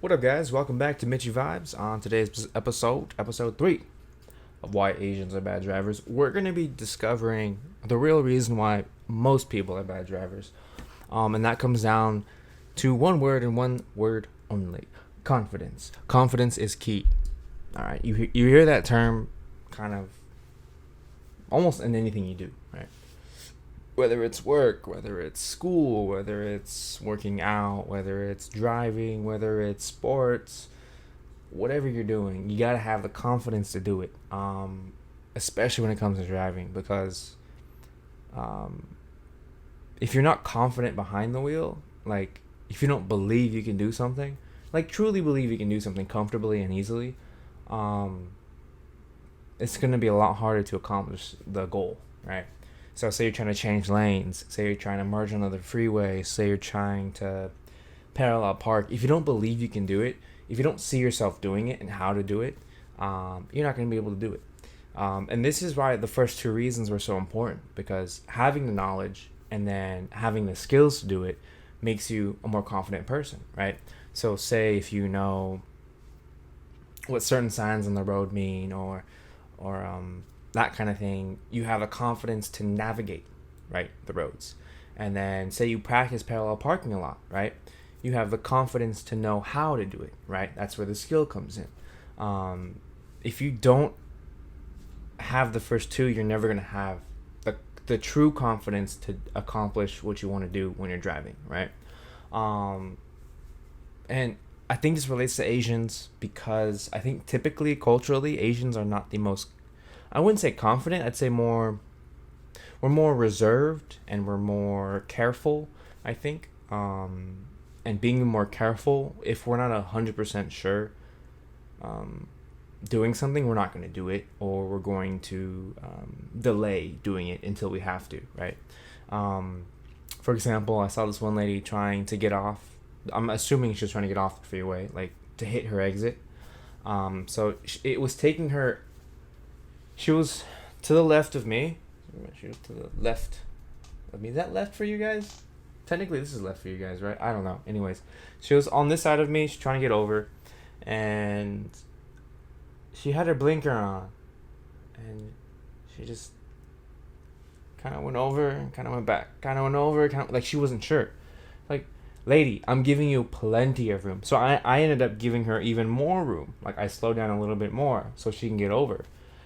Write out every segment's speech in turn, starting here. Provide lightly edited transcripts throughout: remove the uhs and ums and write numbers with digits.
What up, guys? Welcome back to Mitchy Vibes. On today's episode 3 of Why Asians Are Bad Drivers, we're going to be discovering the real reason why most people are bad drivers. And that comes down to one word and one word only: confidence. Confidence is key. All right, you hear that term kind of almost in anything you do, right? Whether it's work, whether it's school, whether it's working out, whether it's driving, whether it's sports, whatever you're doing, you gotta have the confidence to do it. Especially when it comes to driving, because um, if you're not confident behind the wheel, like if you don't believe you can do something, like truly believe you can do something comfortably and easily, um, it's gonna be a lot harder to accomplish the goal, right? So say you're trying to change lanes, say you're trying to merge on another freeway, say you're trying to parallel park. If you don't believe you can do it, if you don't see yourself doing it and how to do it, you're not going to be able to do it. And this is why the first two reasons were so important, because having the knowledge and then having the skills to do it makes you a more confident person, right? So say if you know what certain signs on the road mean, or that kind of thing, you have a confidence to navigate, right, the roads. And then say you practice parallel parking a lot, right? You have the confidence to know how to do it, right? That's where the skill comes in. If you don't have the first two, you're never going to have the true confidence to accomplish what you want to do when you're driving, right? And I think this relates to Asians because I think typically, culturally, Asians are not the most, I wouldn't say confident, I'd say we're more reserved and we're more careful, I think. And being more careful, if we're not 100% sure doing something, we're not going to do it, or we're going to delay doing it until we have to, right? For example, I saw this one lady trying to get off. I'm assuming she was trying to get off the freeway, like to hit her exit. So it was taking her. She was to the left of me. She was to the left of me. Is that left for you guys? Technically, this is left for you guys, right? I don't know. Anyways, she was on this side of me. She's trying to get over, and she had her blinker on, and she just kind of went over and kind of went back, kind of went over, kind of like she wasn't sure. Like, lady, I'm giving you plenty of room. So I ended up giving her even more room. Like, I slowed down a little bit more so she can get over.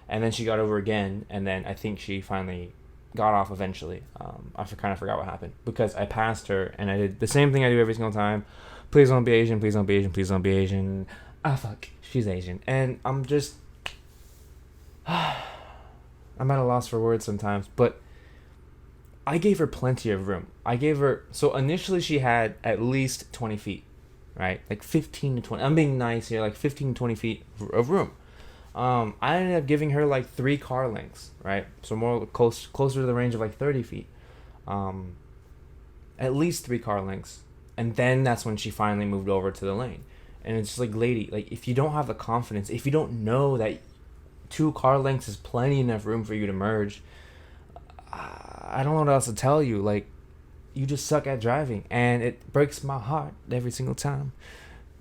And then she got over again, and then I think she finally got off eventually. I kind of forgot what happened because I passed her, and I did the same thing I do every single time. Please don't be Asian, please don't be Asian, please don't be Asian. Ah, fuck, she's Asian. And I'm just... I'm at a loss for words sometimes, but I gave her plenty of room. I gave her... So initially she had at least 20 feet, right? Like 15 to 20. I'm being nice here, like 15 to 20 feet of room. I ended up giving her like 3 car lengths, right? So more closer to the range of like 30 feet. At least 3 car lengths. And then that's when she finally moved over to the lane. And it's just like, lady, like if you don't have the confidence, if you don't know that 2 car lengths is plenty enough room for you to merge, I don't know what else to tell you. Like, you just suck at driving. And it breaks my heart every single time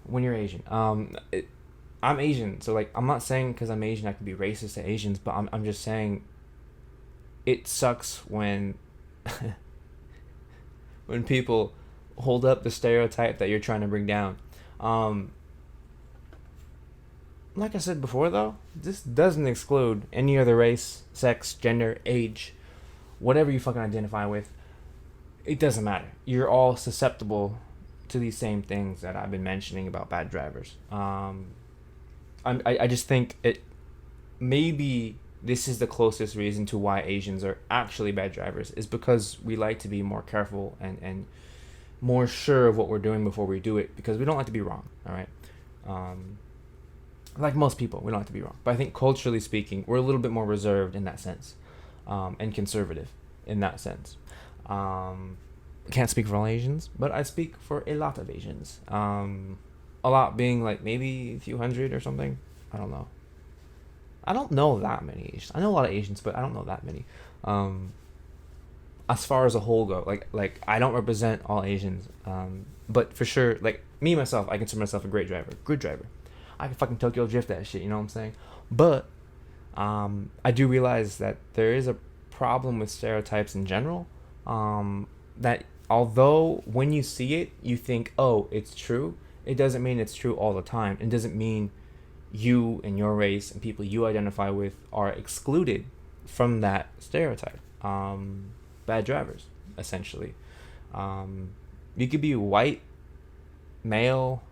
when you're Asian. I'm Asian, so like I'm not saying because I'm Asian I can be racist to Asians, but I'm just saying it sucks when when people hold up the stereotype that you're trying to bring down. Like I said before, though, this doesn't exclude any other race, sex, gender, age, whatever you fucking identify with. It doesn't matter. You're all susceptible to these same things that I've been mentioning about bad drivers. I just think it maybe this is the closest reason to why Asians are actually bad drivers, is because we like to be more careful and more sure of what we're doing before we do it, because we don't like to be wrong, all right? Like most people, we don't like to be wrong. But I think culturally speaking, we're a little bit more reserved in that sense, and conservative in that sense. Can't speak for all Asians, but I speak for a lot of Asians. A lot being like maybe a few hundred or something. I don't know. I don't know that many Asians. I know a lot of Asians, but I don't know that many. As far as a whole go, like I don't represent all Asians, but for sure, like me myself, I consider myself a great driver, good driver. I can fucking Tokyo drift that shit. You know what I'm saying? But I do realize that there is a problem with stereotypes in general. That although when you see it, you think, oh, it's true. It doesn't mean it's true all the time. It doesn't mean you and your race and people you identify with are excluded from that stereotype. Bad drivers, essentially. You could be white, male,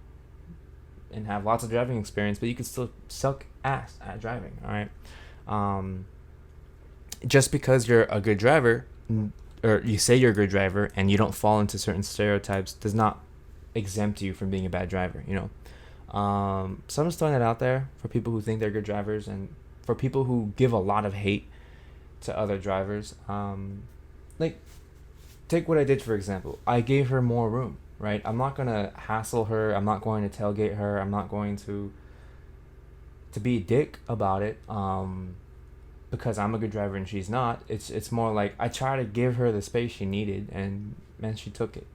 and have lots of driving experience, but you could still suck ass at driving. All right. Just because you're a good driver, or you say you're a good driver, and you don't fall into certain stereotypes, does not exempt you from being a bad driver. You know. So I'm just throwing that out there for people who think they're good drivers, and for people who give a lot of hate to other drivers. Like, take what I did, for example. I gave her more room, right? I'm not going to hassle her. I'm not going to tailgate her. I'm not going to be a dick about it because I'm a good driver and she's not. It's more like I try to give her the space she needed, and she took it.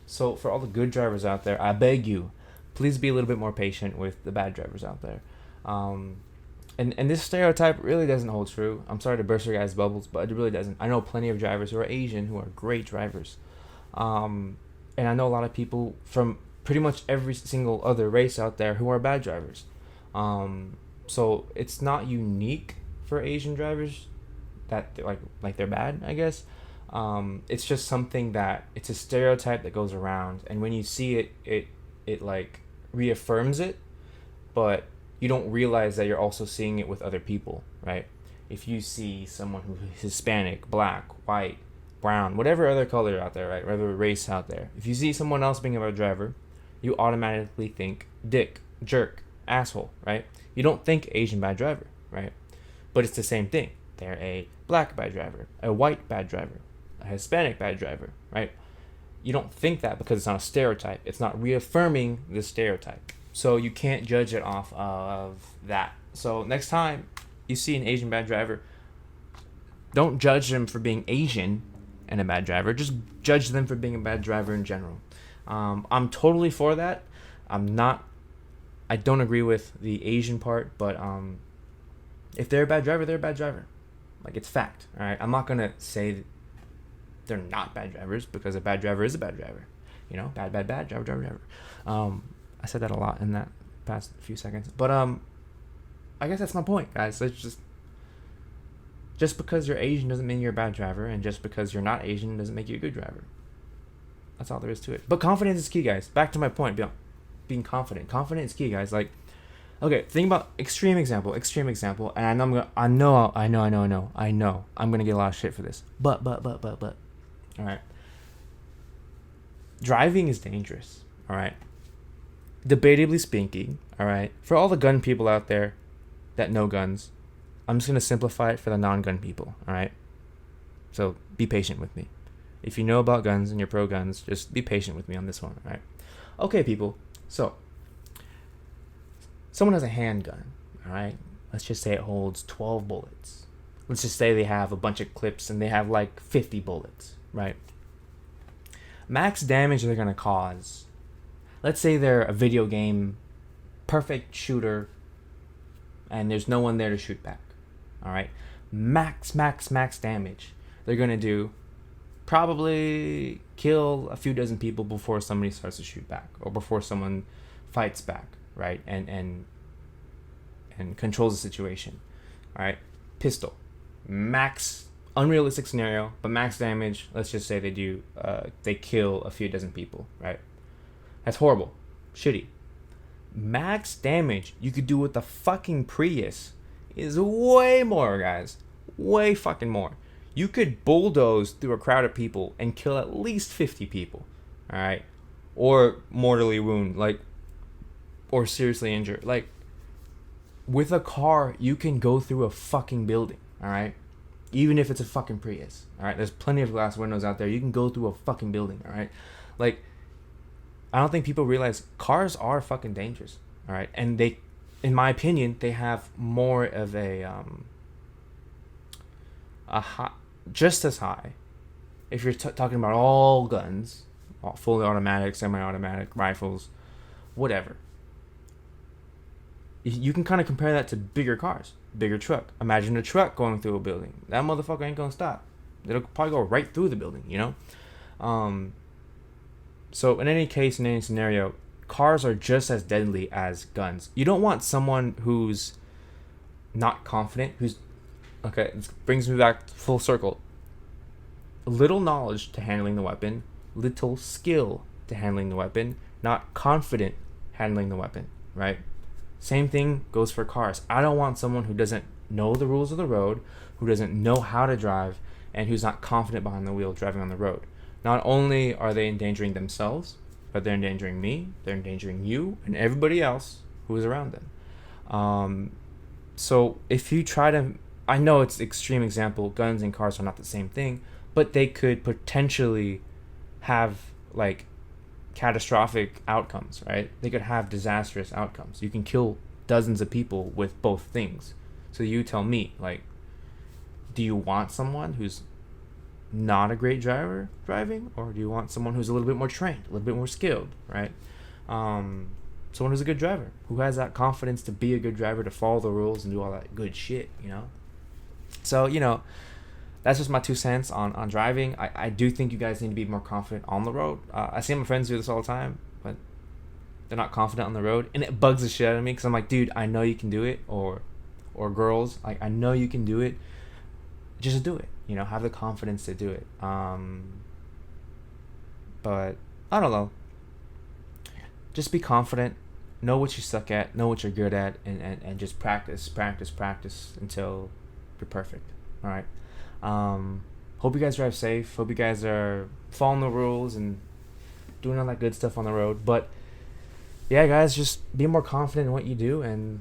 So for all the good drivers out there, I beg you, please be a little bit more patient with the bad drivers out there. And this stereotype really doesn't hold true. I'm sorry to burst your guys' bubbles, but it really doesn't. I know plenty of drivers who are Asian who are great drivers. And I know a lot of people from pretty much every single other race out there who are bad drivers. So it's not unique for Asian drivers that like they're bad, I guess. It's just something that it's a stereotype that goes around, and when you see it like reaffirms it, but you don't realize that you're also seeing it with other people, right? If you see someone who's Hispanic, black, white, brown, whatever other color out there, right? Whatever race out there. If you see someone else being a bad driver, you automatically think dick, jerk, asshole, right? You don't think Asian bad driver, right? But it's the same thing. They're a black bad driver, a white bad driver, a Hispanic bad driver, right? You don't think that because it's not a stereotype. It's not reaffirming the stereotype. So you can't judge it off of that. So next time you see an Asian bad driver, don't judge them for being Asian and a bad driver. Just judge them for being a bad driver in general. I'm totally for that. I don't agree with the Asian part, but if they're a bad driver, they're a bad driver. Like, it's fact, all right? I'm not going to say they're not bad drivers, because a bad driver is a bad driver. You know, bad, driver. I said that a lot in that past few seconds. But I guess that's my point, guys. It's just because you're Asian doesn't mean you're a bad driver, and just because you're not Asian doesn't make you a good driver. That's all there is to it. But confidence is key, guys. Back to my point, being confident. Confidence is key, guys. Like, okay, think about extreme example, and I know I'm gonna get a lot of shit for this. But. All right. Driving is dangerous. All right. Debatably speaking, all right, for all the gun people out there that know guns, I'm just going to simplify it for the non-gun people, all right? So be patient with me. If you know about guns and you're pro guns, just be patient with me on this one, all right? Okay, people, so someone has a handgun, all right? Let's just say it holds 12 bullets. Let's just say they have a bunch of clips and they have like 50 bullets, right? Max damage they're going to cause. Let's say they're a video game perfect shooter and there's no one there to shoot back. All right. Max damage they're going to do. Probably kill a few dozen people before somebody starts to shoot back, or before someone fights back, right? And controls the situation. All right. Pistol. Max, unrealistic scenario, but max damage. Let's just say they kill a few dozen people, right? That's horrible. Shitty. Max damage you could do with the fucking Prius is way more, guys. Way fucking more. You could bulldoze through a crowd of people and kill at least 50 people. Alright? Or mortally wound, or seriously injure. Like, with a car, you can go through a fucking building. Alright? Even if it's a fucking Prius. Alright? There's plenty of glass windows out there. You can go through a fucking building. Alright? Like, I don't think people realize cars are fucking dangerous, all right? And they, in my opinion, they have more of a high, just as high, if you're talking about all guns, fully automatic, semi-automatic rifles, whatever. You can kind of compare that to bigger cars, bigger truck. Imagine a truck going through a building. That motherfucker ain't gonna stop. It'll probably go right through the building, you know? So in any case, in any scenario, cars are just as deadly as guns. You don't want someone who's not confident, okay, this brings me back full circle. Little knowledge to handling the weapon, little skill to handling the weapon, not confident handling the weapon, right? Same thing goes for cars. I don't want someone who doesn't know the rules of the road, who doesn't know how to drive, and who's not confident behind the wheel driving on the road. Not only are they endangering themselves, but they're endangering me, they're endangering you, and everybody else who is around them. So if you try to, I know it's extreme example, guns and cars are not the same thing, but they could potentially have like catastrophic outcomes, right? They could have disastrous outcomes. You can kill dozens of people with both things. So you tell me, like, do you want someone who's not a great driver driving, or do you want someone who's a little bit more trained, a little bit more skilled, right? Someone who's a good driver, who has that confidence to be a good driver, to follow the rules and do all that good shit, you know? So, you know, that's just my 2 cents on driving. I do think you guys need to be more confident on the road. I see my friends do this all the time, but they're not confident on the road, and it bugs the shit out of me, because I'm like, dude, I know you can do it, or girls, like, I know you can do it, just do it, you know, have the confidence to do it. But I don't know, just be confident, know what you suck at, know what you're good at, and just practice until you're perfect. All right. Hope you guys drive safe. Hope you guys are following the rules and doing all that good stuff on the road. But yeah, guys, just be more confident in what you do, and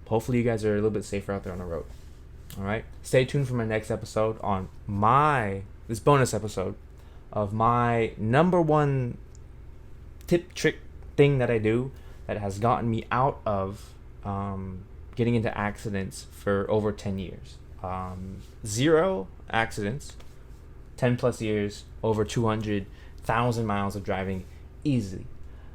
hopefully you guys are a little bit safer out there on the road. All right. Stay tuned for my next episode on this bonus episode of my number one tip, trick, thing that I do that has gotten me out of getting into accidents for over 10 years. 0 accidents, 10 plus years, over 200,000 miles of driving easily.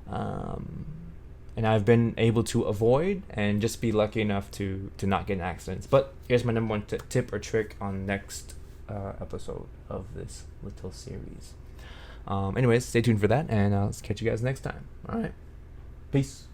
And I've been able to avoid and just be lucky enough to not get in accidents. But here's my number one tip or trick on next episode of this little series. Anyways, stay tuned for that, and I'll catch you guys next time. All right. Peace.